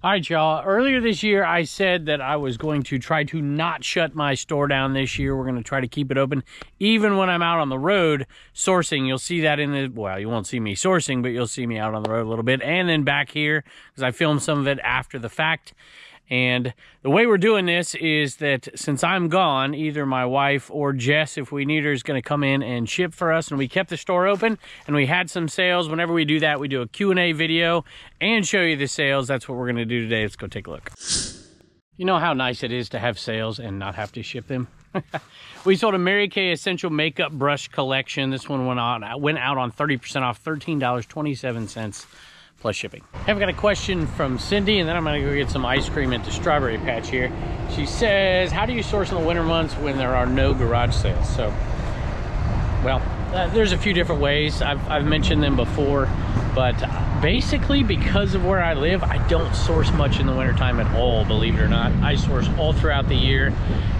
All right, y'all. Earlier this year, I said that I was going to try to not shut my store down this year. We're going to try to keep it open, even when I'm out on the road sourcing. You'll see that in the, well, you won't see me sourcing, but you'll see me out on the road a little bit. And then back here, because I filmed some of it after the fact. And the way we're doing this is that since I'm gone, either my wife or Jess, if we need her, is going to come in and ship for us. And we kept the store open and we had some sales. Whenever we do that, we do a Q&A video and show you the sales. That's what we're going to do today. Let's go take a look. You know how nice it is to have sales and not have to ship them? We sold a Mary Kay Essential Makeup Brush Collection. This one went out on 30% off, $13.27. plus shipping. I've got a question from Cindy, and then I'm gonna go get some ice cream at the Strawberry Patch here. She says, how do you source in the winter months when there are no garage sales? So, well, there's a few different ways. I've mentioned them before, but basically because of where I live, I don't source much in the wintertime at all, believe it or not. I source all throughout the year,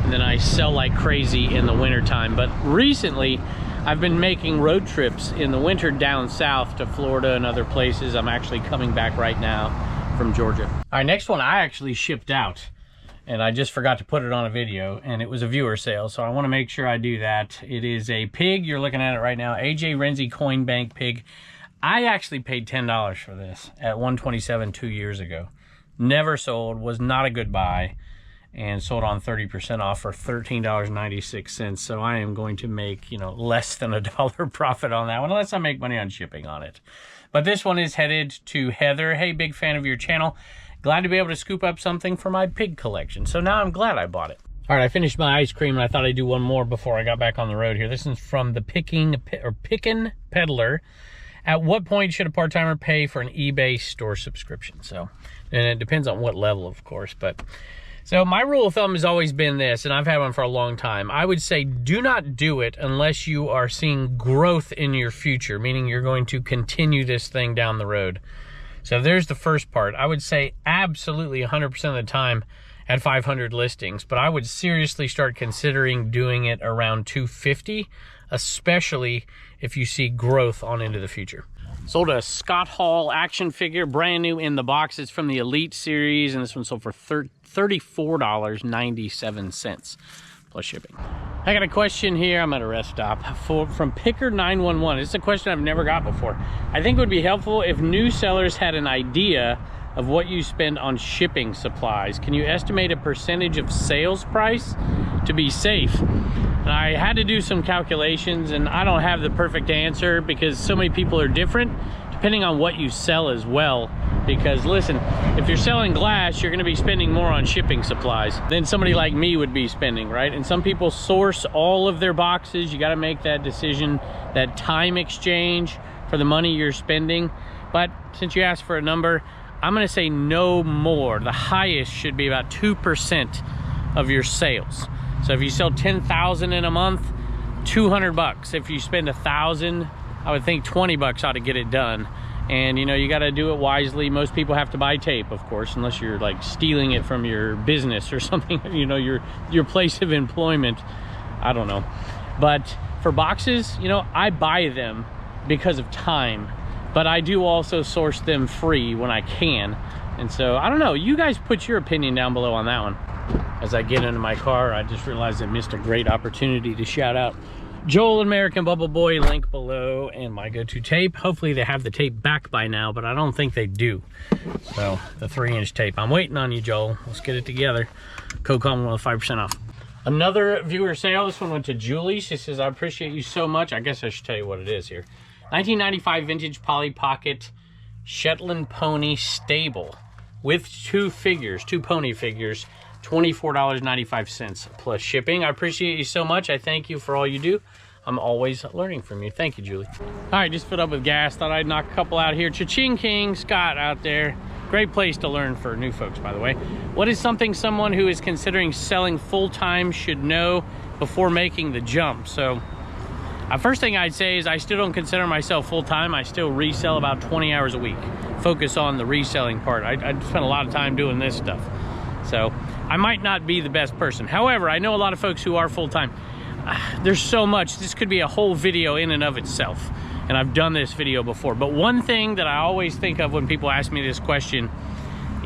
and then I sell like crazy in the wintertime. But recently, I've been making road trips in the winter down south to Florida and other places. I'm actually coming back right now from Georgia. All right, next one I actually shipped out, and I just forgot to put it on a video, and it was a viewer sale, so I want to make sure I do that. It is a pig. You're looking at it right now. AJ Renzi Coin Bank pig. I actually paid $10 for this at $127 2 years ago. Never sold, was not a good buy, and sold on 30% off for $13.96. So I am going to make, you know, less than $1 profit on that one, unless I make money on shipping on it. But this one is headed to Heather. Hey, big fan of your channel. Glad to be able to scoop up something for my pig collection. So now I'm glad I bought it. All right, I finished my ice cream, and I thought I'd do one more before I got back on the road here. This is from the Pickin' Peddler. At what point should a part-timer pay for an eBay store subscription? So, and it depends on what level, of course, but so my rule of thumb has always been this, and I've had one for a long time. I would say do not do it unless you are seeing growth in your future, meaning you're going to continue this thing down the road. So there's the first part. I would say absolutely 100% of the time at 500 listings, but I would seriously start considering doing it around 250, especially if you see growth on into the future. Sold a Scott Hall action figure, brand new in the box. It's from the Elite series, and this one sold for $34.97 plus shipping. I got a question here. I'm at a rest stop from Picker 911. It's a question I've never got before. I think it would be helpful if new sellers had an idea of what you spend on shipping supplies. Can you estimate a percentage of sales price to be safe? And I had to do some calculations, and I don't have the perfect answer because so many people are different depending on what you sell as well. Because listen, if you're selling glass, you're gonna be spending more on shipping supplies than somebody like me would be spending, right? And some people source all of their boxes. You gotta make that decision, that time exchange for the money you're spending. But since you asked for a number, I'm gonna say no more. The highest should be about 2% of your sales. So if you sell 10,000 in a month, 200 bucks. If you spend 1,000, I would think 20 bucks ought to get it done. And you know, you got to do it wisely. Most people have to buy tape, of course, unless you're like stealing it from your business or something, you know, your place of employment. I don't know. But for boxes, you know, I buy them because of time, but I do also source them free when I can. And so I don't know, you guys put your opinion down below on that one. As I get into my car, I just realized I missed a great opportunity to shout out Joel American Bubble Boy, link below, and my go-to tape. Hopefully they have the tape back by now, but I don't think they do. So the 3-inch tape. I'm waiting on you, Joel. Let's get it together. Code Commonwealth 5% off. Another viewer sale. This one went to Julie. She says, I appreciate you so much. I guess I should tell you what it is here. 1995 vintage Polly Pocket Shetland Pony Stable with two pony figures. $24.95 plus shipping. I appreciate you so much. I thank you for all you do. I'm always learning from you. Thank you, Julie. All right, just filled up with gas. Thought I'd knock a couple out here. Cha-ching King, Scott out there. Great place to learn for new folks, by the way. What is something someone who is considering selling full-time should know before making the jump? So, first thing I'd say is I still don't consider myself full-time. I still resell about 20 hours a week. Focus on the reselling part. I spend a lot of time doing this stuff. So I might not be the best person. However, I know a lot of folks who are full-time. There's so much. This could be a whole video in and of itself. And I've done this video before. But one thing that I always think of when people ask me this question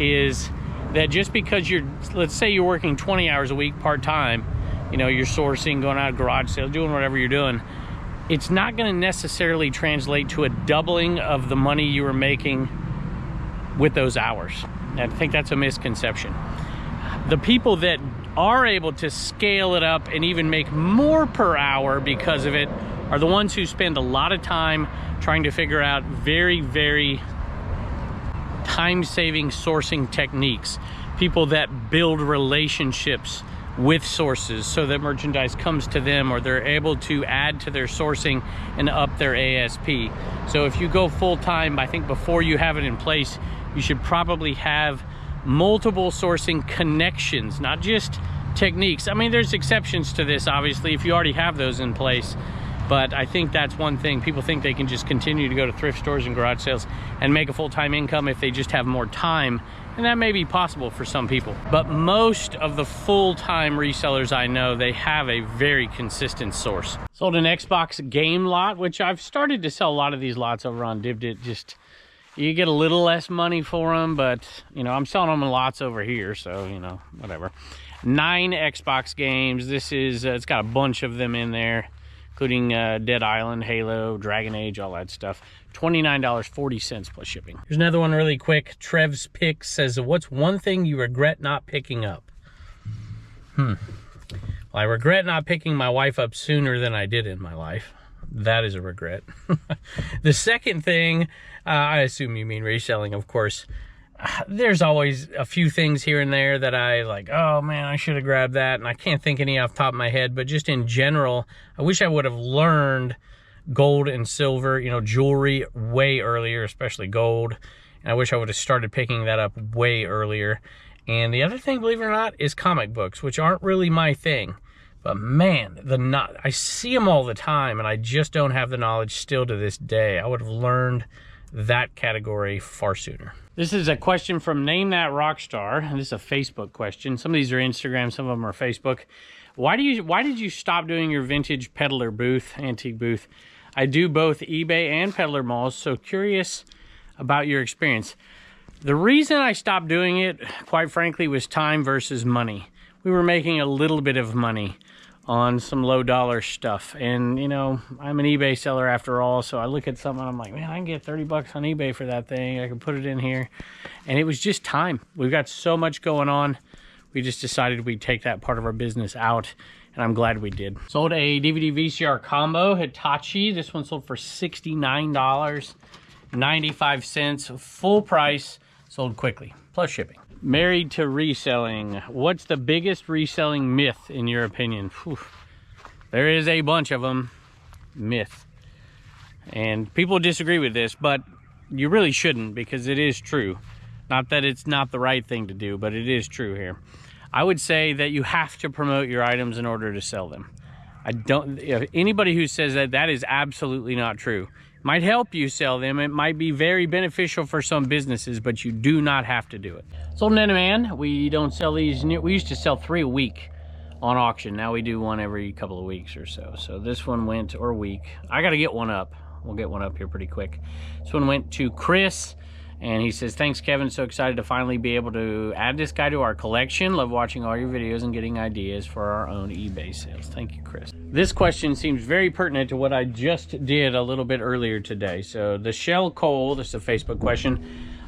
is that just because let's say you're working 20 hours a week part-time, you know, you're sourcing, going out garage sales, doing whatever you're doing, it's not going to necessarily translate to a doubling of the money you were making with those hours. I think that's a misconception. The people that are able to scale it up and even make more per hour because of it are the ones who spend a lot of time trying to figure out very, very time-saving sourcing techniques. People that build relationships with sources so that merchandise comes to them, or they're able to add to their sourcing and up their ASP. So if you go full-time, I think before you have it in place, you should probably have multiple sourcing connections, not just techniques. I mean, there's exceptions to this, obviously, if you already have those in place. But I think that's one thing. People think they can just continue to go to thrift stores and garage sales and make a full-time income if they just have more time. And that may be possible for some people. But most of the full-time resellers I know, they have a very consistent source. Sold an Xbox game lot, which I've started to sell a lot of these lots over on Divdit. Just, you get a little less money for them, but, you know, I'm selling them in lots over here, so, you know, whatever. 9 Xbox games. This is, it's got a bunch of them in there, including Dead Island, Halo, Dragon Age, all that stuff. $29.40 plus shipping. Here's another one really quick. Trev's Pick says, what's one thing you regret not picking up? Well, I regret not picking my wife up sooner than I did in my life. That is a regret. The second thing, I assume you mean reselling, of course. There's always a few things here and there that I like, oh man, I should have grabbed that. And I can't think any off the top of my head, but just in general, I wish I would have learned gold and silver, you know, jewelry way earlier, especially gold. And I wish I would have started picking that up way earlier. And the other thing, believe it or not, is comic books, which aren't really my thing. But man, I see them all the time, and I just don't have the knowledge still to this day. I would have learned that category far sooner. This is a question from Name That Rockstar, and this is a Facebook question. Some of these are Instagram, some of them are Facebook. Why did you stop doing your vintage peddler booth, antique booth? I do both eBay and peddler malls, so curious about your experience. The reason I stopped doing it, quite frankly, was time versus money. We were making a little bit of money on some low dollar stuff, and you know, I'm an eBay seller after all, so I look at something and I'm like, man, I can get 30 bucks on eBay for that thing. I can put it in here. And it was just time. We've got so much going on. We just decided we'd take that part of our business out, and I'm glad we did. Sold a DVD VCR combo, Hitachi. This one sold for $69.95, full price, sold quickly, plus shipping. Married to reselling. What's the biggest reselling myth in your opinion? Whew. There is a bunch of them. Myth. And people disagree with this, but you really shouldn't, because it is true. Not that it's not the right thing to do, but it is true here. I would say that you have to promote your items in order to sell them. Anybody who says that, that is absolutely not true. It might help you sell them. It might be very beneficial for some businesses, but you do not have to do it. Sold an Enderman. We don't sell these. We used to sell 3 a week on auction. Now we do one every couple of weeks or so. So this one went, or a week. I got to get one up. We'll get one up here pretty quick. This one went to Chris. And he says, thanks, Kevin. So excited to finally be able to add this guy to our collection. Love watching all your videos and getting ideas for our own eBay sales. Thank you, Chris. This question seems very pertinent to what I just did a little bit earlier today. So the Shell Cole, this is a Facebook question.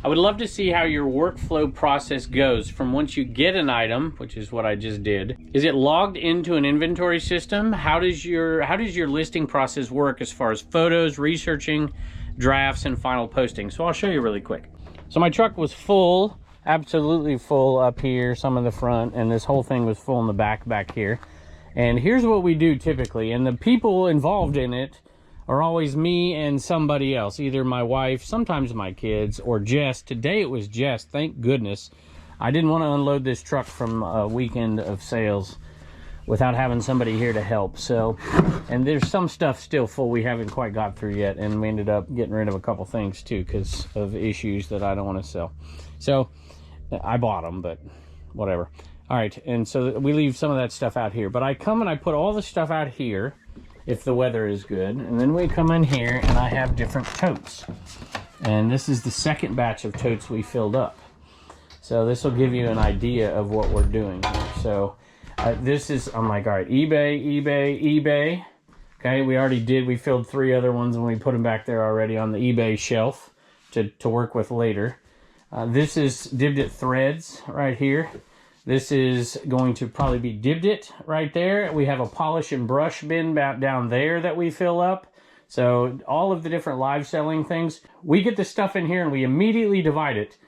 I would love to see how your workflow process goes from once you get an item, which is what I just did. Is it logged into an inventory system? How does your listing process work as far as photos, researching, drafts, and final posting? So I'll show you really quick. So my truck was full, absolutely full up here, some in the front, and this whole thing was full in the back here. And here's what we do typically, and the people involved in it are always me and somebody else, either my wife, sometimes my kids, or Jess. Today it was Jess, thank goodness. I didn't want to unload this truck from a weekend of sales without having somebody here to help. So, and there's some stuff still full we haven't quite got through yet, and we ended up getting rid of a couple things too because of issues that I don't want to sell. So I bought them, but whatever. All right, and so we leave some of that stuff out here, but I come and I put all the stuff out here if the weather is good, and then we come in here and I have different totes. And this is the second batch of totes we filled up. So this will give you an idea of what we're doing here. So this is, I'm like, all right, eBay. Okay, we filled 3 other ones and we put them back there already on the eBay shelf to work with later. This is Dibbed It Threads right here. This is going to probably be Dibbed It right there. We have a polish and brush bin down there that we fill up. So all of the different live selling things, we get the stuff in here and we immediately divide it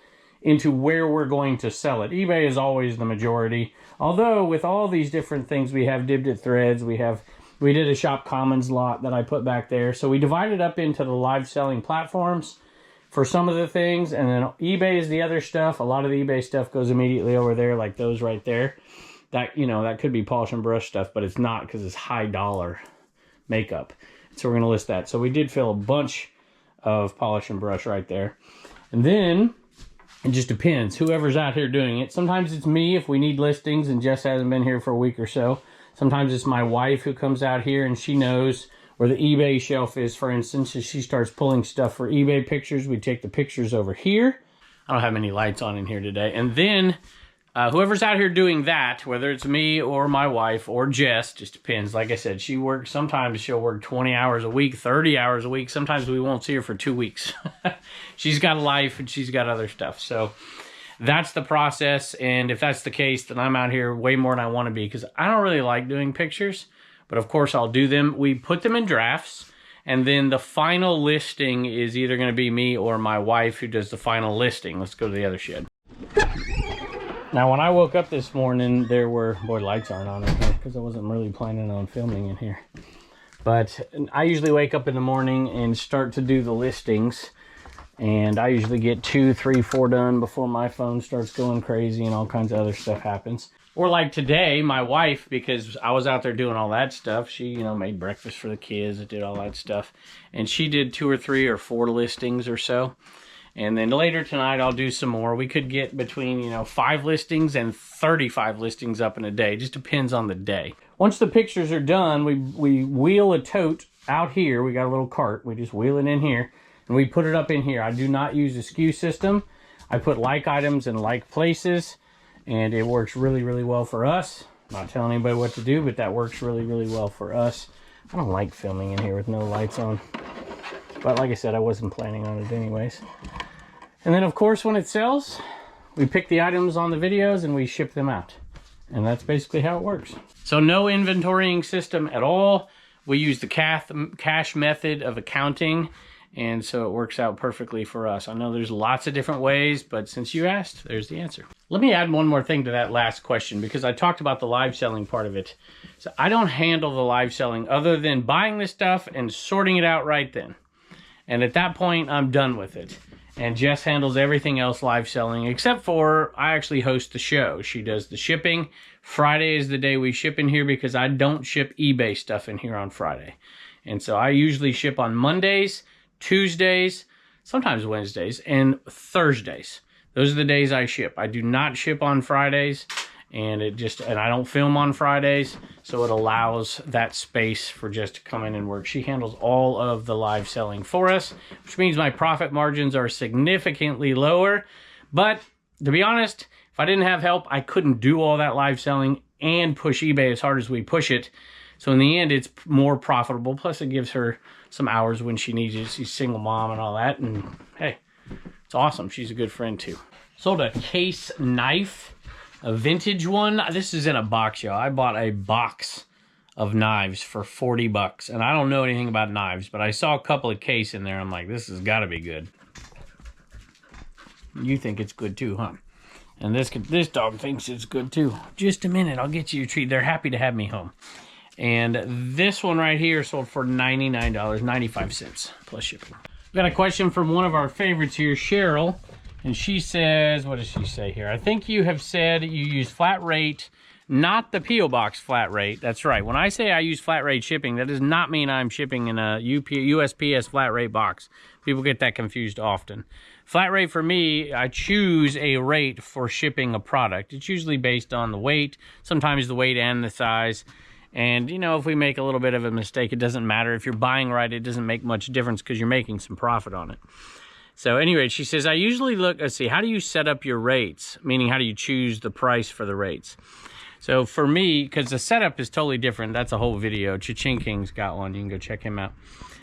into where we're going to sell it. eBay is always the majority. Although with all these different things, we have Dibbed It Threads, we did a Shop Commons lot that I put back there. So we divided up into the live selling platforms for some of the things, and then eBay is the other stuff. A lot of the eBay stuff goes immediately over there, like those right there. That, you know, that could be polish and brush stuff, but it's not because it's high dollar makeup. So we're going to list that. So we did fill a bunch of polish and brush right there. And then it just depends, whoever's out here doing it. Sometimes it's me if we need listings and Jess hasn't been here for a week or so. Sometimes it's my wife who comes out here and she knows where the eBay shelf is, for instance. As she starts pulling stuff for eBay pictures, we take the pictures over here. I don't have many lights on in here today. And then whoever's out here doing that, whether it's me or my wife or Jess, just depends. Like I said, she works, sometimes she'll work 20 hours a week, 30 hours a week. Sometimes we won't see her for 2 weeks. She's got a life and she's got other stuff. So that's the process. And if that's the case, then I'm out here way more than I want to be, because I don't really like doing pictures. But of course I'll do them. We put them in drafts, and then the final listing is either going to be me or my wife who does the final listing. Let's go to the other shed. Now when I woke up this morning, there were, boy, lights aren't on in here because I wasn't really planning on filming in here. But I usually wake up in the morning and start to do the listings, and I usually get 2, 3, 4 done before my phone starts going crazy and all kinds of other stuff happens. Or like today, my wife, because I was out there doing all that stuff, she, you know, made breakfast for the kids, did all that stuff. And she did 2 or 3 or 4 listings or so. And then later tonight, I'll do some more. We could get between, you know, 5 listings and 35 listings up in a day. It just depends on the day. Once the pictures are done, we wheel a tote out here. We got a little cart. We just wheel it in here, and we put it up in here. I do not use a SKU system. I put like items in like places. And it works really, really well for us. I'm not telling anybody what to do, but that works really, really well for us. I don't like filming in here with no lights on. But like I said, I wasn't planning on it anyways. And then, of course, when it sells, we pick the items on the videos and we ship them out. And that's basically how it works. So no inventorying system at all. We use the cash method of accounting. And so it works out perfectly for us. I know there's lots of different ways, but since you asked, there's the answer. Let me add one more thing to that last question, because I talked about the live selling part of it. So I don't handle the live selling other than buying the stuff and sorting it out right then. And at that point, I'm done with it. And Jess handles everything else live selling, except for I actually host the show. She does the shipping. Friday is the day we ship in here because I don't ship eBay stuff in here on Friday. And so I usually ship on Mondays, Tuesdays, sometimes Wednesdays, and Thursdays. Those are the days I ship. I do not ship on Fridays, and I don't film on Fridays, so it allows that space for Jess to come in and work. She handles all of the live selling for us, which means my profit margins are significantly lower. But to be honest, if I didn't have help, I couldn't do all that live selling and push eBay as hard as we push it. So in the end, it's more profitable. Plus, it gives her some hours when she needs it. She's a single mom and all that. And hey, it's awesome. She's a good friend too. Sold a case knife, a vintage one. This is in a box, y'all. I bought a box of knives for $40. And I don't know anything about knives, but I saw a couple of case in there. I'm like, this has got to be good. You think it's good too, huh? And this dog thinks it's good too. Just a minute, I'll get you a treat. They're happy to have me home. And this one right here sold for $99.95 plus shipping. We got a question from one of our favorites here, Cheryl. And she says, what does she say here? I think you have said you use flat rate, not the P.O. Box flat rate. That's right. When I say I use flat rate shipping, that does not mean I'm shipping in a USPS flat rate box. People get that confused often. Flat rate for me, I choose a rate for shipping a product. It's usually based on the weight, sometimes the weight and the size. And, you know, if we make a little bit of a mistake, it doesn't matter. If you're buying right, it doesn't make much difference because you're making some profit on it. So anyway, she says, I usually look, let's see, how do you set up your rates? Meaning, how do you choose the price for the rates? So for me, because the setup is totally different, that's a whole video. Cha-Ching King's got one. You can go check him out.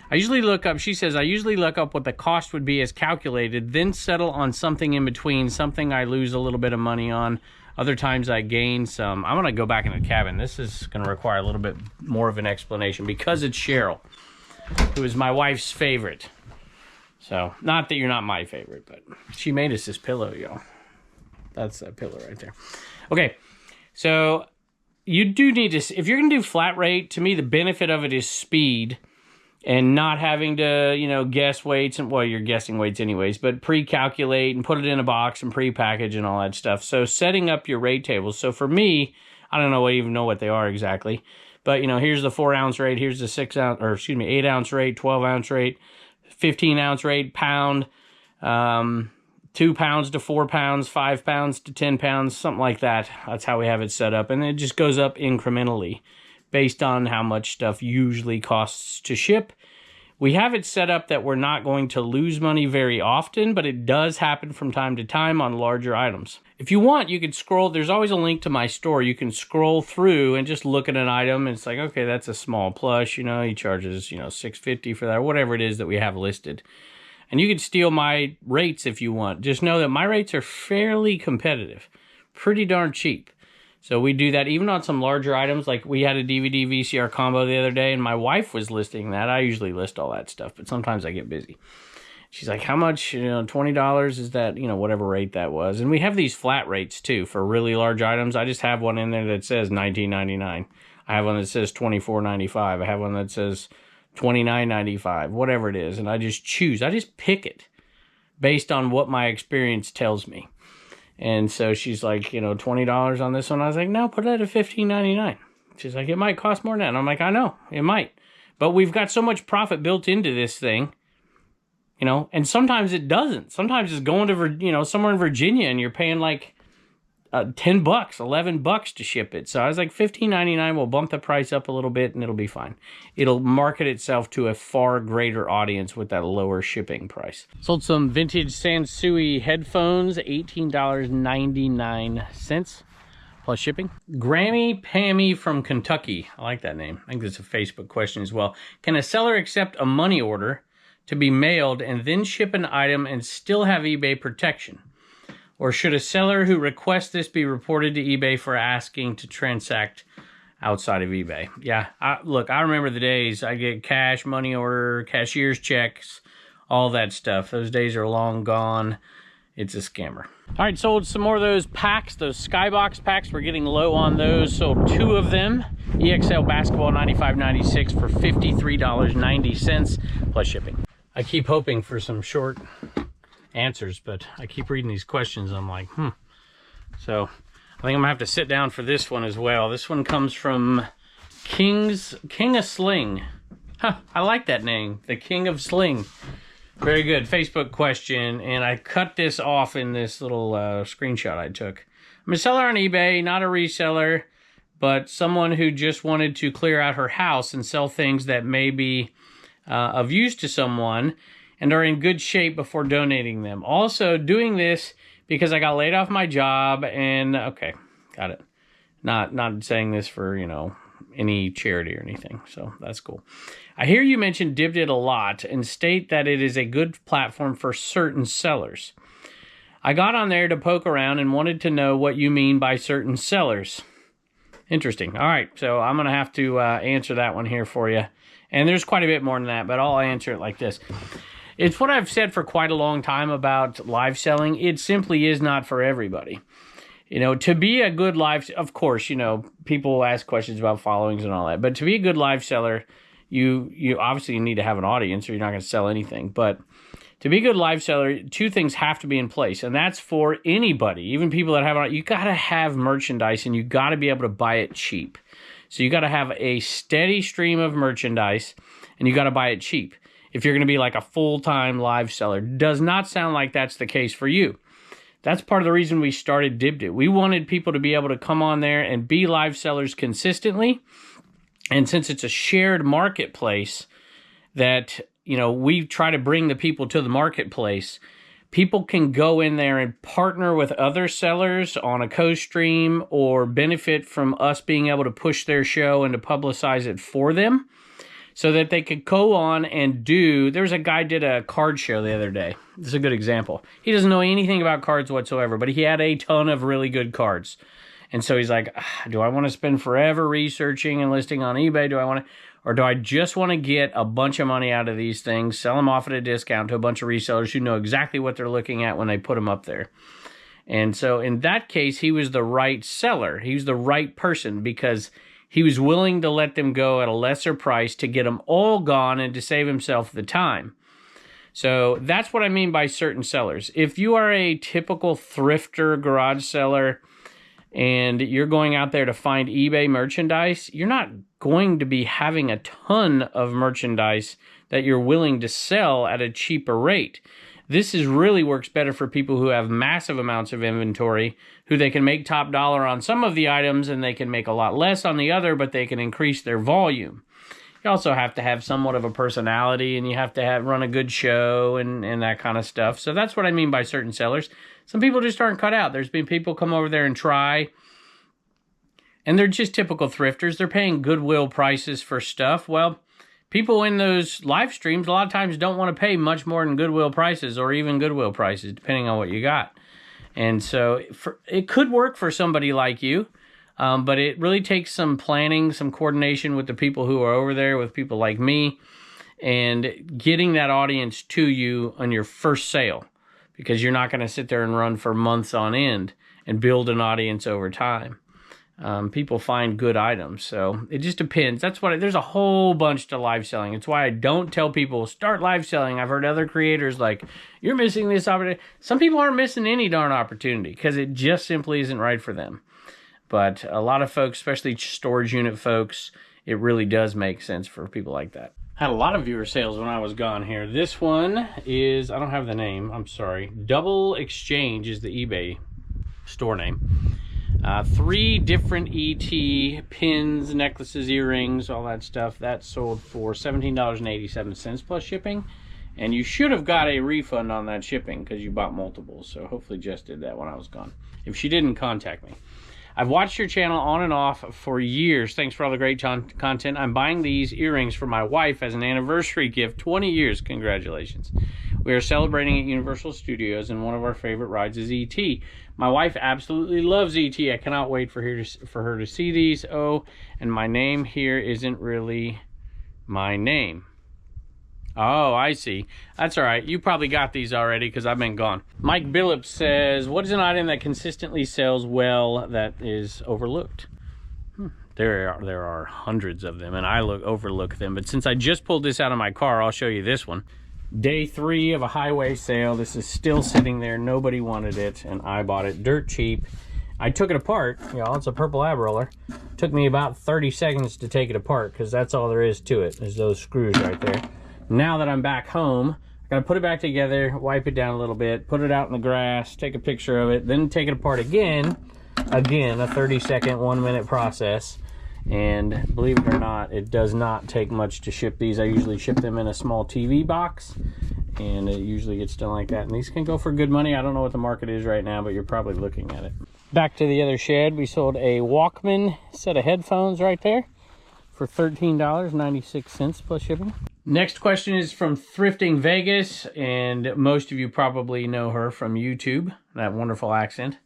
I usually look up, she says, I usually look up what the cost would be as calculated, then settle on something in between, something I lose a little bit of money on. Other times I gain some. I'm going to go back in the cabin. This is going to require a little bit more of an explanation because it's Cheryl, who is my wife's favorite. So, not that you're not my favorite, but she made us this pillow, y'all. That's that pillow right there. Okay, so you do need to, if you're going to do flat rate, to me the benefit of it is speed. And not having to, you know, guess weights, and well, you're guessing weights anyways, but pre-calculate and put it in a box and pre-package and all that stuff. So setting up your rate tables. So for me, I don't even know what they are exactly, but you know, here's the 4-ounce rate, here's the 8-ounce rate, 12-ounce rate, 15-ounce rate, pound, 2 pounds to 4 pounds, 5 pounds to 10 pounds, something like that. That's how we have it set up, and it just goes up incrementally based on how much stuff usually costs to ship. We have it set up that we're not going to lose money very often, but it does happen from time to time on larger items. If you want, you could scroll. There's always a link to my store. You can scroll through and just look at an item. And it's like, okay, that's a small plush. You know, he charges, you know, $6.50 for that, or whatever it is that we have listed. And you can steal my rates if you want. Just know that my rates are fairly competitive, pretty darn cheap. So we do that even on some larger items. Like we had a DVD VCR combo the other day, and my wife was listing that. I usually list all that stuff, but sometimes I get busy. She's like, how much, you know, $20 is that, you know, whatever rate that was. And we have these flat rates too for really large items. I just have one in there that says $19.99. I have one that says $24.95. I have one that says $29.95, whatever it is. And I just choose. I just pick it based on what my experience tells me. And so she's like, you know, $20 on this one. I was like, no, put it at $15.99. She's like, it might cost more than that. And I'm like, I know, it might. But we've got so much profit built into this thing, you know, and sometimes it doesn't. Sometimes it's going to, you know, somewhere in Virginia and you're paying like $10, $11 to ship it. So I was like, $15.99 will bump the price up a little bit and it'll be fine. It'll market itself to a far greater audience with that lower shipping price. Sold some vintage Sansui headphones, $18.99 plus shipping. Grammy Pammy from Kentucky. I like that name. I think that's a Facebook question as well. Can a seller accept a money order to be mailed and then ship an item and still have eBay protection? Or should a seller who requests this be reported to eBay for asking to transact outside of eBay? Yeah, look, I remember the days I get cash, money order, cashier's checks, all that stuff. Those days are long gone. It's a scammer. All right, sold some more of those packs, those Skybox packs. We're getting low on those. Sold 2 of them. EXL Basketball 95.96 for $53.90 plus shipping. I keep hoping for some short answers, but I keep reading these questions. I'm like, So I think I'm gonna have to sit down for this one as well. This one comes from King of Sling. I like that name, the King of Sling. Very good Facebook question, and I cut this off in this little screenshot I took. I'm a seller on eBay, not a reseller, but someone who just wanted to clear out her house and sell things that may be of use to someone and are in good shape before donating them. Also doing this because I got laid off my job and, okay, got it. Not saying this for, you know, any charity or anything, so that's cool. I hear you mention Dibbed a lot and state that it is a good platform for certain sellers. I got on there to poke around and wanted to know what you mean by certain sellers. Interesting. All right, so I'm going to have to answer that one here for you. And there's quite a bit more than that, but I'll answer it like this. It's what I've said for quite a long time about live selling. It simply is not for everybody. You know, to be a good live, of course, you know, people ask questions about followings and all that, but to be a good live seller, you obviously need to have an audience or you're not going to sell anything. But to be a good live seller, 2 things have to be in place, and that's for anybody, even people that have, you got to have merchandise and you got to be able to buy it cheap. So you got to have a steady stream of merchandise and you got to buy it cheap. If you're going to be like a full-time live seller, does not sound like that's the case for you. That's part of the reason we started Dibbed It. We wanted people to be able to come on there and be live sellers consistently. And since it's a shared marketplace that, you know, we try to bring the people to the marketplace. People can go in there and partner with other sellers on a co-stream or benefit from us being able to push their show and to publicize it for them so that they could go on and do. There's a guy did a card show the other day. This is a good example. He doesn't know anything about cards whatsoever, but he had a ton of really good cards. And so he's like, do I want to spend forever researching and listing on eBay? Or do I just want to get a bunch of money out of these things, sell them off at a discount to a bunch of resellers who know exactly what they're looking at when they put them up there? And so in that case, he was the right seller. He was the right person because he was willing to let them go at a lesser price to get them all gone and to save himself the time. So that's what I mean by certain sellers. If you are a typical thrifter garage seller and you're going out there to find eBay merchandise, you're not going to be having a ton of merchandise that you're willing to sell at a cheaper rate. This really works better for people who have massive amounts of inventory, who they can make top dollar on some of the items and they can make a lot less on the other, but they can increase their volume. You also have to have somewhat of a personality, and you have to run a good show and that kind of stuff. So that's what I mean by certain sellers. Some people just aren't cut out. There's been people come over there and try, and they're just typical thrifters. They're paying Goodwill prices for stuff. Well, people in those live streams a lot of times don't want to pay much more than Goodwill prices or even Goodwill prices, depending on what you got. And so it could work for somebody like you. But it really takes some planning, some coordination with the people who are over there, with people like me, and getting that audience to you on your first sale, because you're not going to sit there and run for months on end and build an audience over time. People find good items, so it just depends. There's a whole bunch to live selling. It's why I don't tell people start live selling. I've heard other creators like, you're missing this opportunity. Some people aren't missing any darn opportunity because it just simply isn't right for them. But a lot of folks, especially storage unit folks, it really does make sense for people like that. Had a lot of viewer sales when I was gone here. This one is, I don't have the name, I'm sorry. Double Exchange is the eBay store name. 3 different ET pins, necklaces, earrings, all that stuff. That sold for $17.87 plus shipping. And you should have got a refund on that shipping because you bought multiples. So hopefully Jess did that when I was gone. If she didn't, contact me. I've watched your channel on and off for years. Thanks for all the great content. I'm buying these earrings for my wife as an anniversary gift. 20 years. Congratulations. We are celebrating at Universal Studios, and one of our favorite rides is E.T. My wife absolutely loves E.T. I cannot wait for her to see these. Oh, and my name here isn't really my name. Oh, I see. That's all right. You probably got these already because I've been gone. Mike Billups says, what is an item that consistently sells well that is overlooked? There are hundreds of them, and I overlook them. But since I just pulled this out of my car, I'll show you this one. Day 3 of a highway sale. This is still sitting there. Nobody wanted it, and I bought it dirt cheap. I took it apart. Y'all, it's a purple ab roller. Took me about 30 seconds to take it apart because that's all there is to it. There's those screws right there. Now that I'm back home, I gotta put it back together, wipe it down a little bit, put it out in the grass, take a picture of it, then take it apart again. Again, a 30-second, 1-minute process. And believe it or not, it does not take much to ship these. I usually ship them in a small TV box, and it usually gets done like that. And these can go for good money. I don't know what the market is right now, but you're probably looking at it. Back to the other shed, we sold a Walkman set of headphones right there for $13.96 plus shipping. Next question is from Thrifting Vegas, and most of you probably know her from YouTube, that wonderful accent.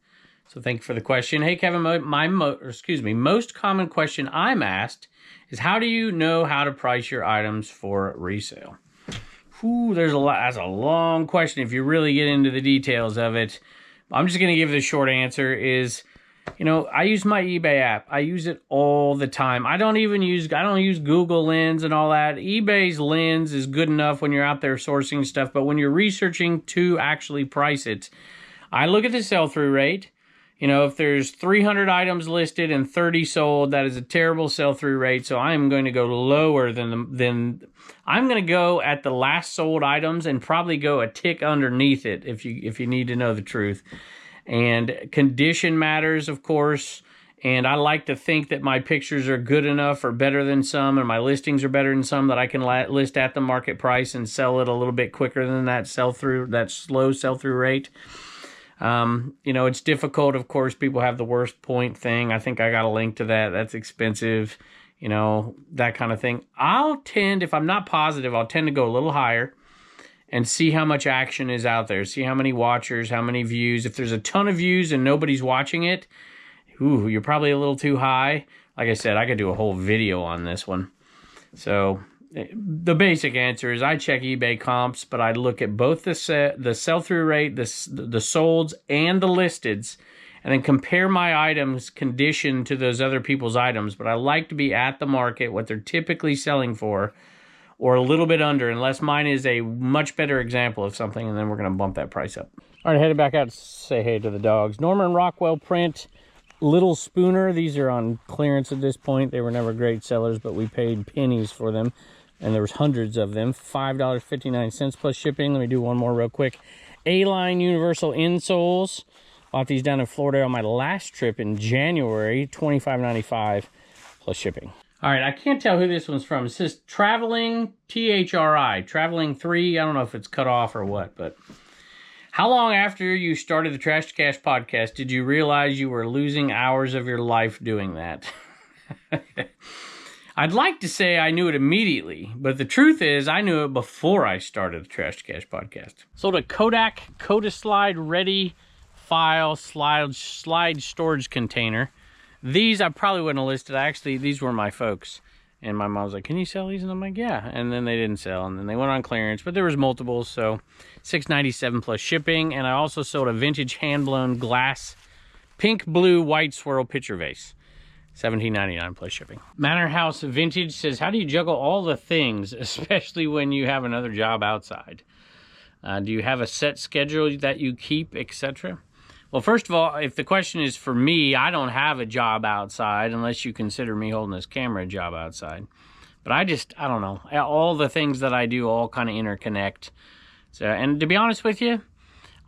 So thank you for the question. Hey Kevin, most common question I'm asked is, how do you know how to price your items for resale? Whew, that's a long question if you really get into the details of it. I'm just gonna give the short answer is, you know, I use my eBay app. I use it all the time. I don't use Google Lens and all that. eBay's Lens is good enough when you're out there sourcing stuff, but when you're researching to actually price it, I look at the sell-through rate. You know, if there's 300 items listed and 30 sold, that is a terrible sell-through rate. So I'm going to go lower than I'm going to go at the last sold items and probably go a tick underneath it if you need to know the truth. And condition matters, of course, And I like to think that my pictures are good enough or better than some, and my listings are better than some, that I can list at the market price and sell it a little bit quicker than that sell-through, that slow sell-through rate. You know, it's difficult. Of course, people have the worst point thing. I think I got a link to that. That's expensive, you know, that kind of thing. I'll tend, if I'm not positive, I'll tend to go a little higher and see how much action is out there. See how many watchers, how many views. If there's a ton of views and nobody's watching it, ooh, you're probably a little too high. Like I said, I could do a whole video on this one. So the basic answer is I check eBay comps, but I look at both the sell-through rate, the solds, and the listeds, and then compare my items condition to those other people's items. But I like to be at the market, what they're typically selling for, or a little bit under, unless mine is a much better example of something, and then we're going to bump that price up. All right, headed back out to say hey to the dogs. Norman Rockwell print, Little Spooner. These are on clearance at this point. They were never great sellers, but we paid pennies for them, and there was hundreds of them. $5.59 plus shipping. Let me do one more real quick. A-line Universal insoles. Bought these down in Florida on my last trip in January. $25.95 plus shipping. All right, I can't tell who this one's from. It says Traveling, THRI, Traveling 3. I don't know if it's cut off or what, but how long after you started the Trash to Cash podcast did you realize you were losing hours of your life doing that? I'd like to say I knew it immediately, but the truth is I knew it before I started the Trash to Cash podcast. Sold a Kodak Kodaslide Ready File slide storage container. These I probably wouldn't have listed. Actually, these were my folks. And my mom was like, can you sell these? And I'm like, yeah. And then they didn't sell. And then they went on clearance. But there was multiples, so $6.97 plus shipping. And I also sold a vintage hand-blown glass pink, blue, white swirl picture vase. $17.99 plus shipping. Manor House Vintage says, how do you juggle all the things, especially when you have another job outside? Do you have a set schedule that you keep, etc.? Well, first of all, if the question is for me, I don't have a job outside unless you consider me holding this camera a job outside. But I don't know. All the things that I do all kind of interconnect. So, and to be honest with you,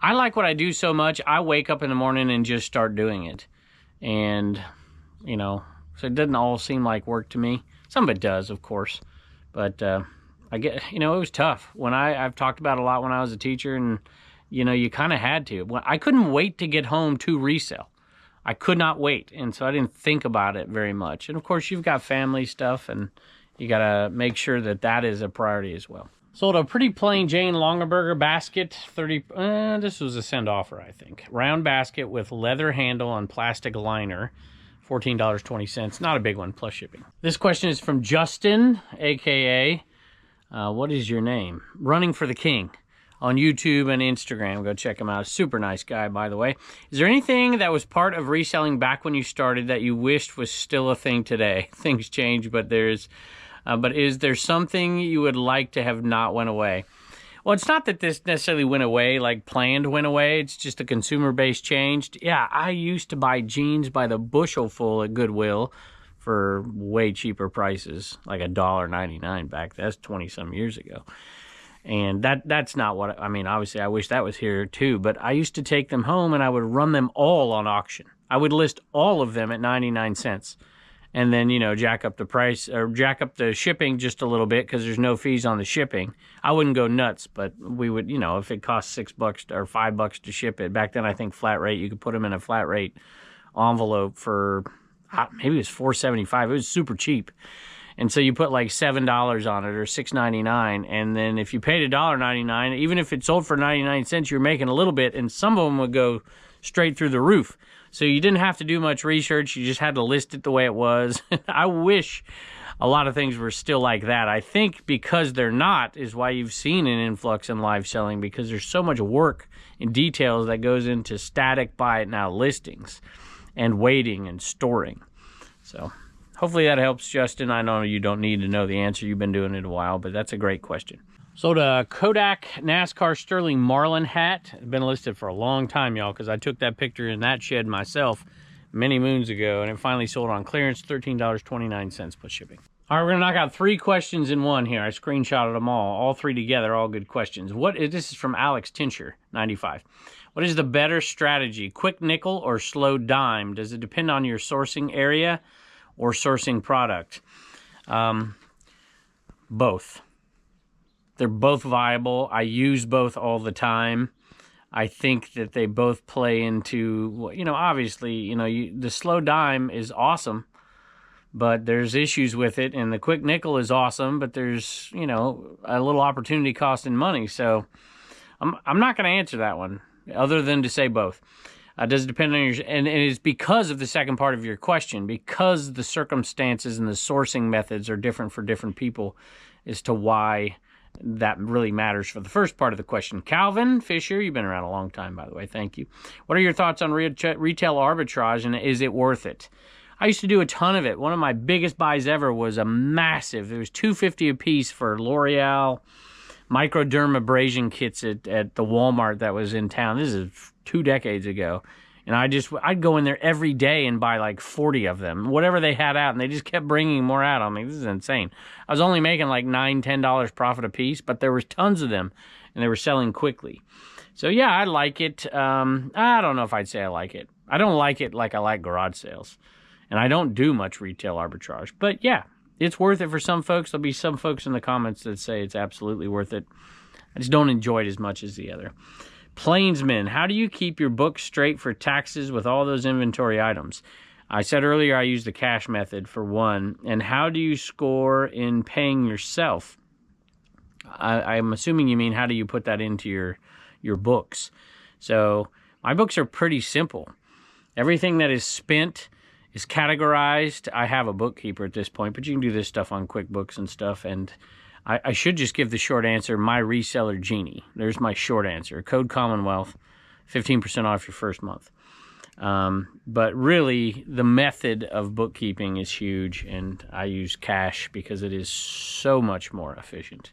I like what I do so much, I wake up in the morning and just start doing it. And, you know, so it doesn't all seem like work to me. Some of it does, of course. But I get, you know, it was tough. When I've talked about it a lot when I was a teacher, and you know, you kind of had to. I couldn't wait to get home to resell. I could not wait, and so I didn't think about it very much. And of course, you've got family stuff, and you got to make sure that that is a priority as well. Sold a pretty plain Jane Longaberger basket, 30. This was a send offer, I think. Round basket with leather handle and plastic liner, $14.20. Not a big one, plus shipping. This question is from Justin, aka what is your name? Running for the King. On YouTube and Instagram. Go check him out. Super nice guy, by the way. Is there anything that was part of reselling back when you started that you wished was still a thing today? Things change, but is there something you would like to have not went away? Well, it's not that this necessarily went away, like planned went away. It's just the consumer base changed. Yeah, I used to buy jeans by the bushel full at Goodwill for way cheaper prices, like $1.99 back. That's 20-some years ago. And that's not what, I mean, obviously I wish that was here too, but I used to take them home and I would run them all on auction. I would list all of them at 99 cents and then, you know, jack up the price or jack up the shipping just a little bit because there's no fees on the shipping. I wouldn't go nuts, but we would, you know, if it cost $6 or $5 to ship it, back then I think flat rate, you could put them in a flat rate envelope for, maybe it was $4.75. It was super cheap. And so you put like $7 on it or $6.99, and then if you paid $1.99, even if it sold for 99 cents, you're making a little bit, and some of them would go straight through the roof. So you didn't have to do much research. You just had to list it the way it was. I wish a lot of things were still like that. I think because they're not is why you've seen an influx in live selling, because there's so much work and details that goes into static buy it now listings and waiting and storing. So hopefully that helps, Justin. I know you don't need to know the answer. You've been doing it a while, but that's a great question. Sold a Kodak NASCAR Sterling Marlin hat. It's been listed for a long time, y'all, because I took that picture in that shed myself many moons ago, and it finally sold on clearance, $13.29 plus shipping. All right, we're going to knock out 3 questions in one here. I screenshotted them all 3 together, all good questions. This is from Alex Tincher, 95. What is the better strategy, quick nickel or slow dime? Does it depend on your sourcing area or sourcing product? Both. They're both viable. I use both all the time. I think that they both play into, obviously, the slow dime is awesome, but there's issues with it. And the quick nickel is awesome, but there's, a little opportunity cost in money. So I'm not going to answer that one other than to say both. Does it depend on your, and it is because of the second part of your question, because the circumstances and the sourcing methods are different for different people as to why that really matters for the first part of the question. Calvin Fisher, you've been around a long time, by the way. Thank you. What are your thoughts on retail arbitrage, and is it worth it? I used to do a ton of it. One of my biggest buys ever was a massive, it was $250 a piece for L'Oreal microdermabrasion kits at the Walmart that was in town. This is 2 decades ago. And I'd go in there every day and buy like 40 of them, whatever they had out, and they just kept bringing more out. I'm like, this is insane. I was only making like $9, $10 profit a piece, but there was tons of them, and they were selling quickly. So yeah, I like it. I don't know if I'd say I like it. I don't like it like I like garage sales, and I don't do much retail arbitrage. But yeah, it's worth it for some folks. There'll be some folks in the comments that say it's absolutely worth it. I just don't enjoy it as much as the other. Plainsman, how do you keep your books straight for taxes with all those inventory items? I said earlier I use the cash method for one. And how do you score in paying yourself? I'm assuming you mean how do you put that into your books? So my books are pretty simple. Everything that is spent is categorized. I have a bookkeeper at this point, but you can do this stuff on QuickBooks and stuff. And I should just give the short answer, my reseller Genie. There's my short answer. Code Commonwealth, 15% off your first month. But really, the method of bookkeeping is huge, and I use cash because it is so much more efficient.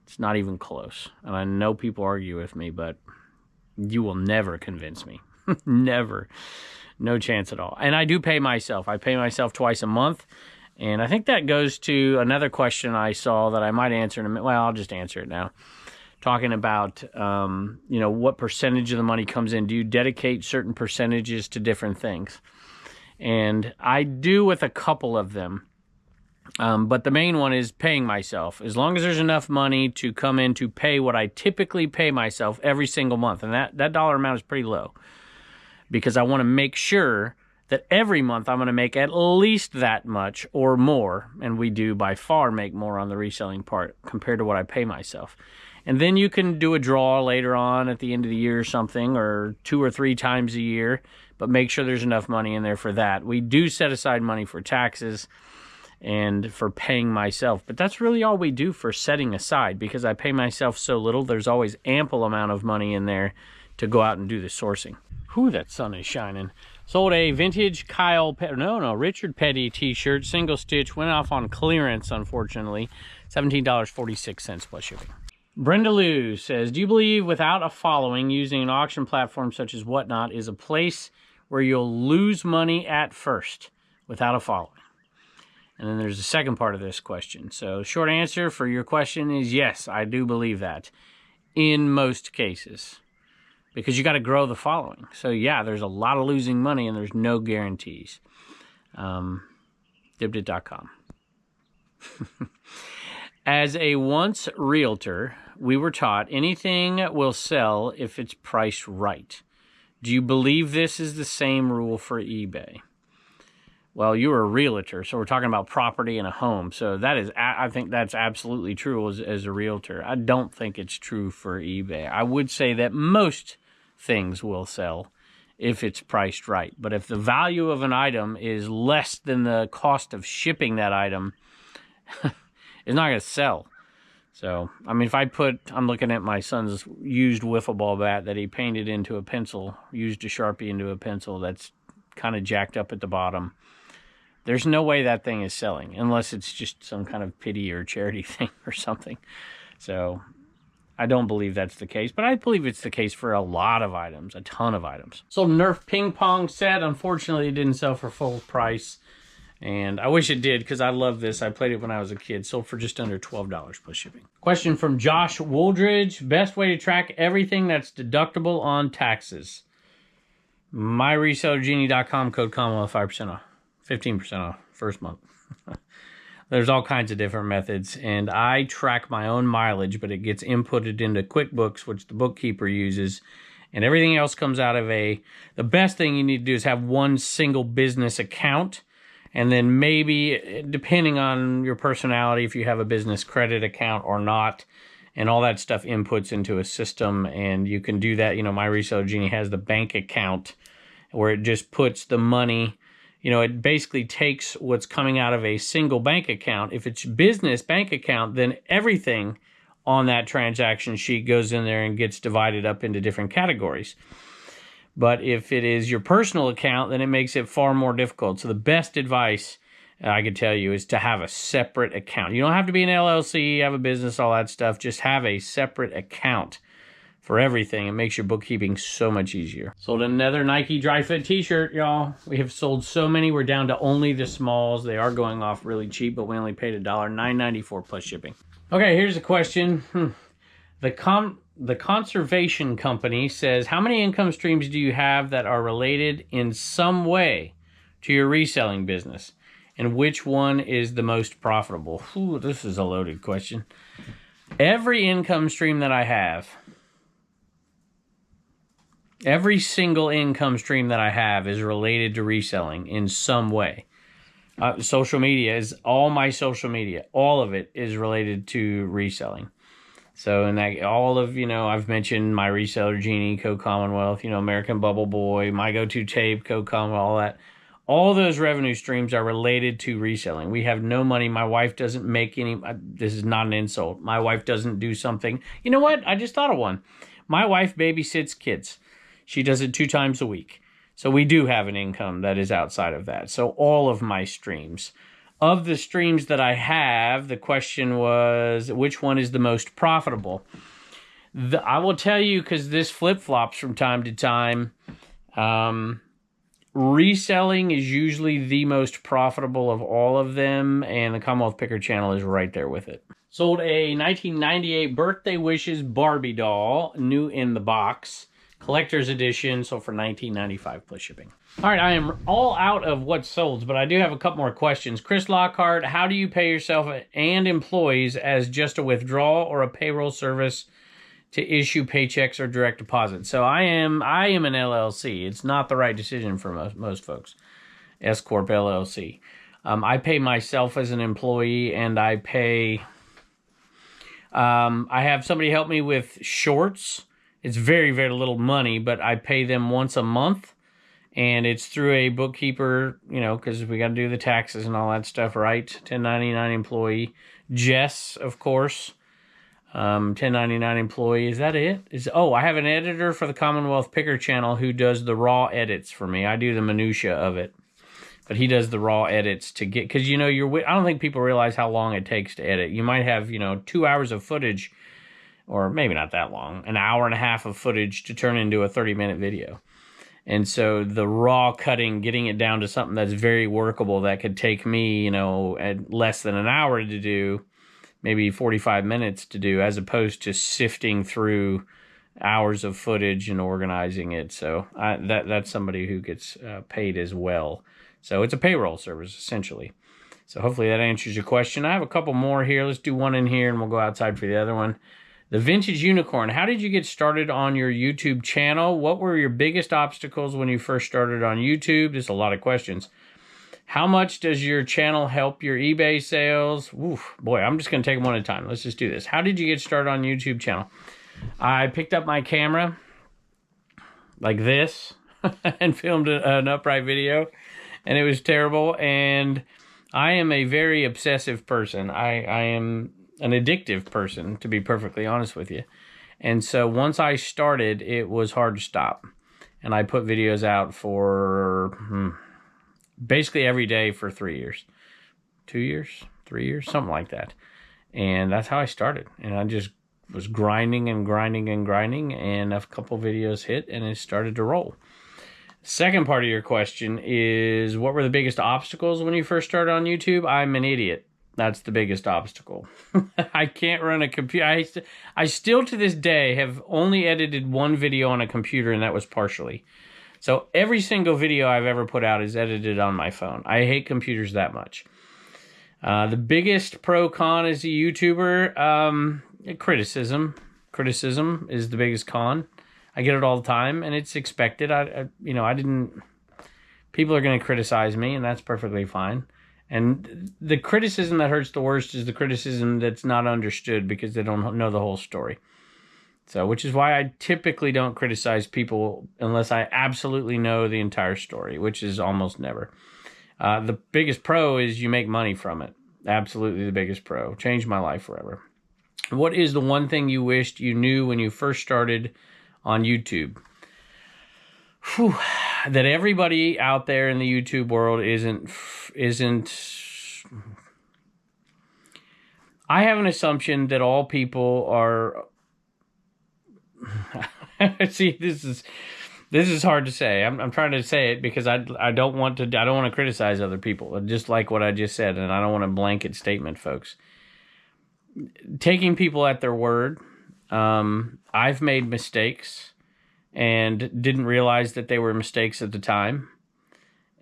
It's not even close. And I know people argue with me, but you will never convince me. Never. No chance at all. And I do pay myself. I pay myself twice a month. And I think that goes to another question I saw that I might answer in a minute. Well, I'll just answer it now. Talking about, what percentage of the money comes in. Do you dedicate certain percentages to different things? And I do with a couple of them. But the main one is paying myself. As long as there's enough money to come in to pay what I typically pay myself every single month. And that dollar amount is pretty low. Because I want to make sure that every month I'm going to make at least that much or more, and we do by far make more on the reselling part compared to what I pay myself. And then you can do a draw later on at the end of the year or something, or 2 or 3 times a year, but make sure there's enough money in there for that. We do set aside money for taxes and for paying myself, but that's really all we do for setting aside, because I pay myself so little, there's always ample amount of money in there to go out and do the sourcing. Whew, that sun is shining. Sold a vintage Richard Petty t-shirt, single stitch, went off on clearance, unfortunately. $17.46 plus shipping. Brenda Lou says, do you believe without a following, using an auction platform such as Whatnot is a place where you'll lose money at first without a following? And then there's the second part of this question. So the short answer for your question is yes, I do believe that in most cases. Because you got to grow the following. So yeah, there's a lot of losing money and there's no guarantees. Dibdit.com. As a once realtor, we were taught anything will sell if it's priced right. Do you believe this is the same rule for eBay? Well, you're a realtor, so we're talking about property and a home. So that is, I think that's absolutely true as a realtor. I don't think it's true for eBay. I would say that most things will sell if it's priced right. But if the value of an item is less than the cost of shipping that item, it's not going to sell. So, I mean, if I'm looking at my son's used wiffle ball bat that he painted into a pencil, used a Sharpie into a pencil that's kind of jacked up at the bottom. There's no way that thing is selling unless it's just some kind of pity or charity thing or something. So I don't believe that's the case, but I believe it's the case for a lot of items, a ton of items. So Nerf ping pong set, unfortunately, it didn't sell for full price. And I wish it did because I love this. I played it when I was a kid. Sold for just under $12 plus shipping. Question from Josh Wooldridge. Best way to track everything that's deductible on taxes. MyResellerGenie.com, code Commonwealth, 5% off. 15% off first month. There's all kinds of different methods. And I track my own mileage, but it gets inputted into QuickBooks, which the bookkeeper uses. And everything else comes out of the best thing you need to do is have one single business account. And then maybe, depending on your personality, if you have a business credit account or not, and all that stuff inputs into a system, and you can do that. You know, My Reseller Genie has the bank account where it just puts the money, you know, it basically takes what's coming out of a single bank account. If it's business bank account, then everything on that transaction sheet goes in there and gets divided up into different categories. But if it is your personal account, then it makes it far more difficult. So the best advice I could tell you is to have a separate account. You don't have to be an LLC, have a business, all that stuff. Just have a separate account for everything. It makes your bookkeeping so much easier. Sold another Nike Dry Fit t-shirt, y'all. We have sold so many. We're down to only the smalls. They are going off really cheap, but we only paid $9.94 plus shipping. Okay, here's a question. The Conservation Company says, how many income streams do you have that are related in some way to your reselling business? And which one is the most profitable? Ooh, this is a loaded question. Every income stream that I have, every single income stream that I have is related to reselling in some way. Social media is all my social media. All of it is related to reselling. So, and that all of, you know, I've mentioned My Reseller Genie, code Commonwealth, you know, American Bubble Boy, My Go-To Tape, code Commonwealth, all that. All those revenue streams are related to reselling. We have no money. My wife doesn't make any, this is not an insult. My wife doesn't do something. You know what? I just thought of one. My wife babysits kids. She does it 2 times a week. So we do have an income that is outside of that. So all of my streams. Of the streams that I have, the question was, which one is the most profitable? I will tell you, because this flip-flops from time to time, reselling is usually the most profitable of all of them, and the Commonwealth Picker channel is right there with it. Sold a 1998 Birthday Wishes Barbie doll, new in the box. Collector's edition, sold for $19.95 plus shipping. All right, I am all out of what's sold, but I do have a couple more questions. Chris Lockhart, how do you pay yourself and employees as just a withdrawal or a payroll service to issue paychecks or direct deposit? So I am an LLC. It's not the right decision for most folks. S Corp LLC. I pay myself as an employee, and I pay. I have somebody help me with shorts. It's very, very little money, but I pay them once a month, and it's through a bookkeeper, you know, because we got to do the taxes and all that stuff, right? 1099 employee. Jess, of course. 1099 employee. Is that it? I have an editor for the Commonwealth Picker channel who does the raw edits for me. I do the minutia of it, but he does the raw edits to get, because, you know, I don't think people realize how long it takes to edit. You might have, you know, 2 hours of footage, or maybe not that long, an hour and a half of footage to turn into a 30-minute video. And so the raw cutting, getting it down to something that's very workable, that could take me, you know, at less than an hour to do, maybe 45 minutes to do, as opposed to sifting through hours of footage and organizing it. So that's somebody who gets paid as well. So it's a payroll service, essentially. So hopefully that answers your question. I have a couple more here. Let's do one in here, and we'll go outside for the other one. The Vintage Unicorn. How did you get started on your YouTube channel? What were your biggest obstacles when you first started on YouTube? There's a lot of questions. How much does your channel help your eBay sales? Oof, boy, I'm just going to take them one at a time. Let's just do this. How did you get started on YouTube channel? I picked up my camera like this and filmed an upright video, and it was terrible. And I am a very obsessive person. I am an addictive person, to be perfectly honest with you. And so once I started, it was hard to stop. And I put videos out for basically every day for 3 years. 2 years? 3 years? Something like that. And that's how I started. And I just was grinding and grinding and grinding, and a couple videos hit, and it started to roll. Second part of your question is, what were the biggest obstacles when you first started on YouTube? I'm an idiot. That's the biggest obstacle. I can't run a computer. I still to this day have only edited one video on a computer, and that was partially. So every single video I've ever put out is edited on my phone. I hate computers that much. The biggest pro con as a YouTuber, criticism. Criticism is the biggest con. I get it all the time, and it's expected. People are going to criticize me, and that's perfectly fine. And the criticism that hurts the worst is the criticism that's not understood because they don't know the whole story. So, which is why I typically don't criticize people unless I absolutely know the entire story, which is almost never. The biggest pro is you make money from it. Absolutely the biggest pro. Changed my life forever. What is the one thing you wished you knew when you first started on YouTube? Whew. That everybody out there in the YouTube world isn't. I have an assumption that all people are. See, this is hard to say. I'm trying to say it because I don't want to criticize other people. Just like what I just said, and I don't want a blanket statement, folks. Taking people at their word. I've made mistakes and didn't realize that they were mistakes at the time.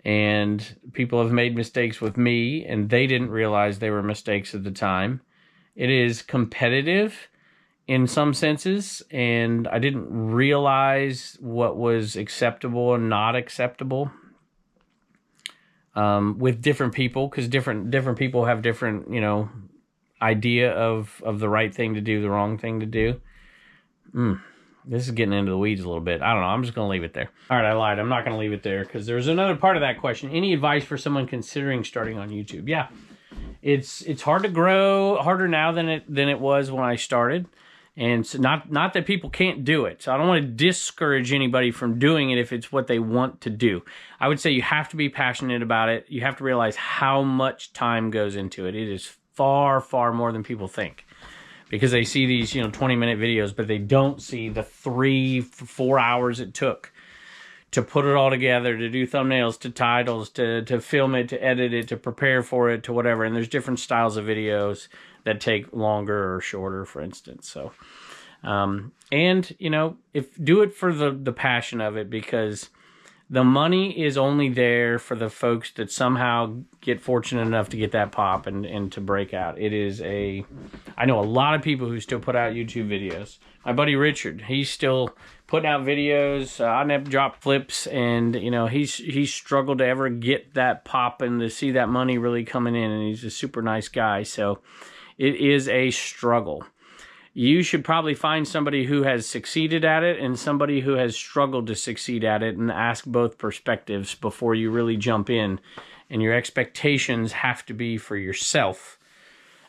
And people have made mistakes with me, and they didn't realize they were mistakes at the time. It is competitive in some senses, and I didn't realize what was acceptable and not acceptable with different people, because different people have different, idea of the right thing to do, the wrong thing to do. This is getting into the weeds a little bit. I don't know. I'm just going to leave it there. All right, I lied. I'm not going to leave it there because there's another part of that question. Any advice for someone considering starting on YouTube? Yeah, it's hard to grow, harder now than it was when I started. And so not that people can't do it. So I don't want to discourage anybody from doing it if it's what they want to do. I would say you have to be passionate about it. You have to realize how much time goes into it. It is far, far more than people think. Because they see these, 20-minute videos, but they don't see the 3-4 hours it took to put it all together, to do thumbnails, to titles, to film it, to edit it, to prepare for it, to whatever. And there's different styles of videos that take longer or shorter, for instance. So, if do it for the passion of it, because the money is only there for the folks that somehow get fortunate enough to get that pop and to break out. I know a lot of people who still put out YouTube videos. My buddy Richard, he's still putting out videos on drop flips, and he's struggled to ever get that pop and to see that money really coming in, and he's a super nice guy. So it is a struggle. You should probably find somebody who has succeeded at it and somebody who has struggled to succeed at it, and ask both perspectives before you really jump in. And your expectations have to be for yourself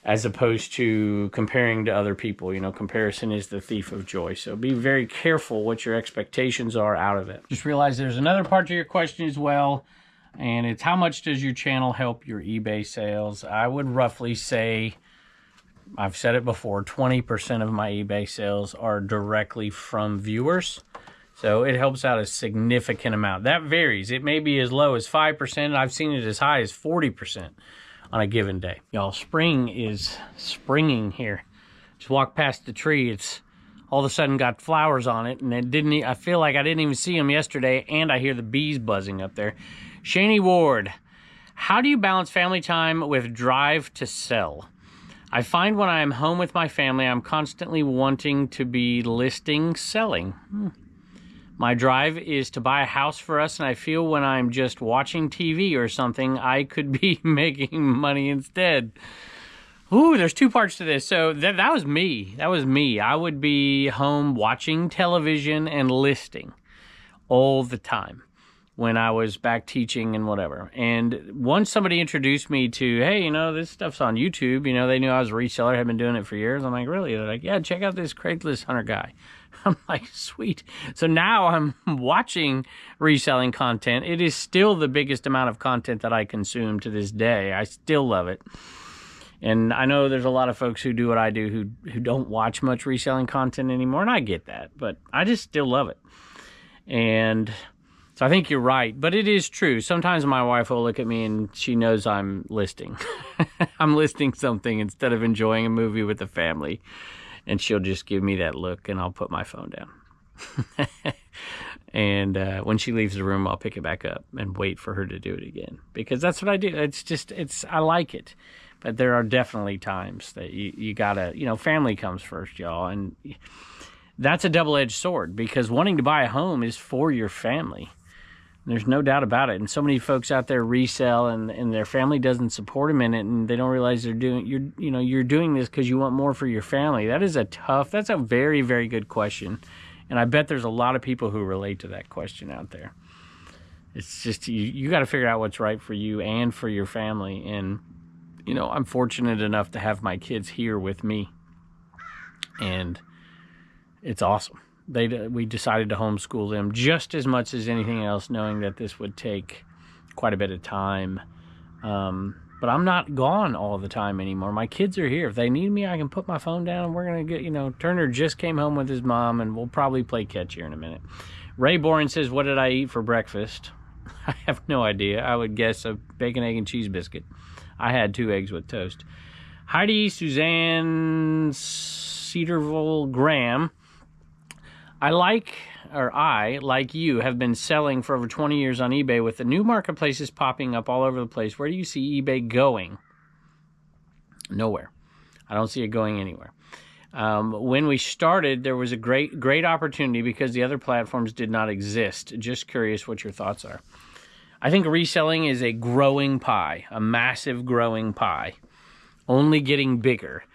as opposed to comparing to other people. Comparison is the thief of joy. So be very careful what your expectations are out of it. Just realize there's another part to your question as well, and it's how much does your channel help your eBay sales? I would roughly say, I've said it before, 20% of my eBay sales are directly from viewers. So it helps out a significant amount. That varies. It may be as low as 5%. I've seen it as high as 40% on a given day. Y'all, spring is springing here. Just walk past the tree. It's all of a sudden got flowers on it, and I feel like I didn't even see them yesterday, and I hear the bees buzzing up there. Shani Ward, how do you balance family time with drive to sell? I find when I'm home with my family, I'm constantly wanting to be listing, selling. My drive is to buy a house for us, and I feel when I'm just watching TV or something, I could be making money instead. Ooh, there's two parts to this. So that was me. That was me. I would be home watching television and listing all the time when I was back teaching and whatever. And once somebody introduced me to, hey, this stuff's on YouTube. They knew I was a reseller, had been doing it for years. I'm like, really? They're like, yeah, check out this Craigslist hunter guy. I'm like, sweet. So now I'm watching reselling content. It is still the biggest amount of content that I consume to this day. I still love it. And I know there's a lot of folks who do what I do who don't watch much reselling content anymore, and I get that. But I just still love it. And So I think you're right, but it is true. Sometimes my wife will look at me and she knows I'm listing. I'm listing something instead of enjoying a movie with the family. And she'll just give me that look and I'll put my phone down. And when she leaves the room, I'll pick it back up and wait for her to do it again. Because that's what I do. I like it. But there are definitely times that you gotta, family comes first, y'all. And that's a double-edged sword because wanting to buy a home is for your family. There's no doubt about it. And so many folks out there resell and their family doesn't support them in it and they don't realize you're doing this because you want more for your family. That's a very, very good question. And I bet there's a lot of people who relate to that question out there. It's just, you got to figure out what's right for you and for your family. And, I'm fortunate enough to have my kids here with me. And it's awesome. We decided to homeschool them just as much as anything else, knowing that this would take quite a bit of time. But I'm not gone all the time anymore. My kids are here. If they need me, I can put my phone down and we're going to get, Turner just came home with his mom and we'll probably play catch here in a minute. Ray Boren says, what did I eat for breakfast? I have no idea. I would guess a bacon, egg, and cheese biscuit. I had 2 eggs with toast. Heidi Suzanne Cedarville Graham. I, like you, have been selling for over 20 years on eBay with the new marketplaces popping up all over the place. Where do you see eBay going? Nowhere. I don't see it going anywhere. When we started, there was a great opportunity because the other platforms did not exist. Just curious what your thoughts are. I think reselling is a growing pie, a massive growing pie, only getting bigger.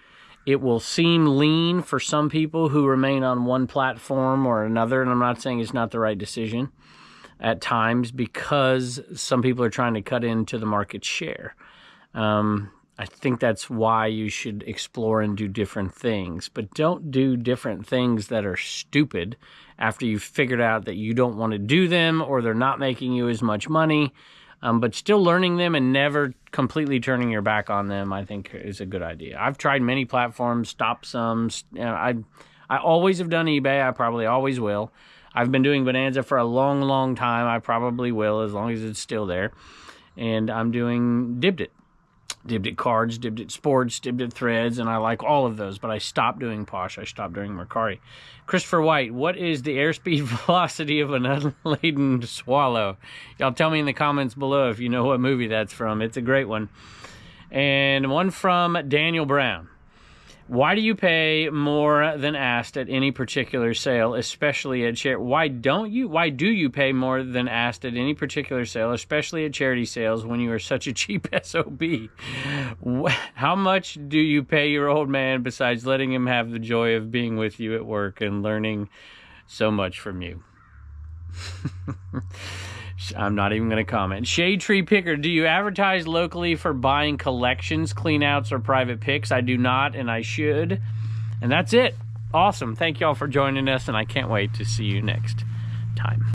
It will seem lean for some people who remain on one platform or another, and I'm not saying it's not the right decision at times because some people are trying to cut into the market share. I think that's why you should explore and do different things, but don't do different things that are stupid after you've figured out that you don't want to do them or they're not making you as much money. But still learning them and never completely turning your back on them, I think, is a good idea. I've tried many platforms, stopped some. I always have done eBay. I probably always will. I've been doing Bonanza for a long, long time. I probably will as long as it's still there. And I'm doing Dibbit. Dibbit cards, Dibbit sports, Dibbit threads, and I like all of those. But I stopped doing Posh. I stopped doing Mercari. Christopher White, what is the airspeed velocity of an unladen swallow? Y'all tell me in the comments below if you know what movie that's from. It's a great one. And one from Daniel Brown. Why do you pay more than asked at any particular sale, especially at charity? Why do you pay more than asked at any particular sale, especially at charity sales, when you are such a cheap SOB? How much do you pay your old man besides letting him have the joy of being with you at work and learning so much from you? I'm not even going to comment. Shade Tree Picker, do you advertise locally for buying collections, cleanouts, or private picks? I do not, and I should. And that's it. Awesome. Thank you all for joining us, and I can't wait to see you next time.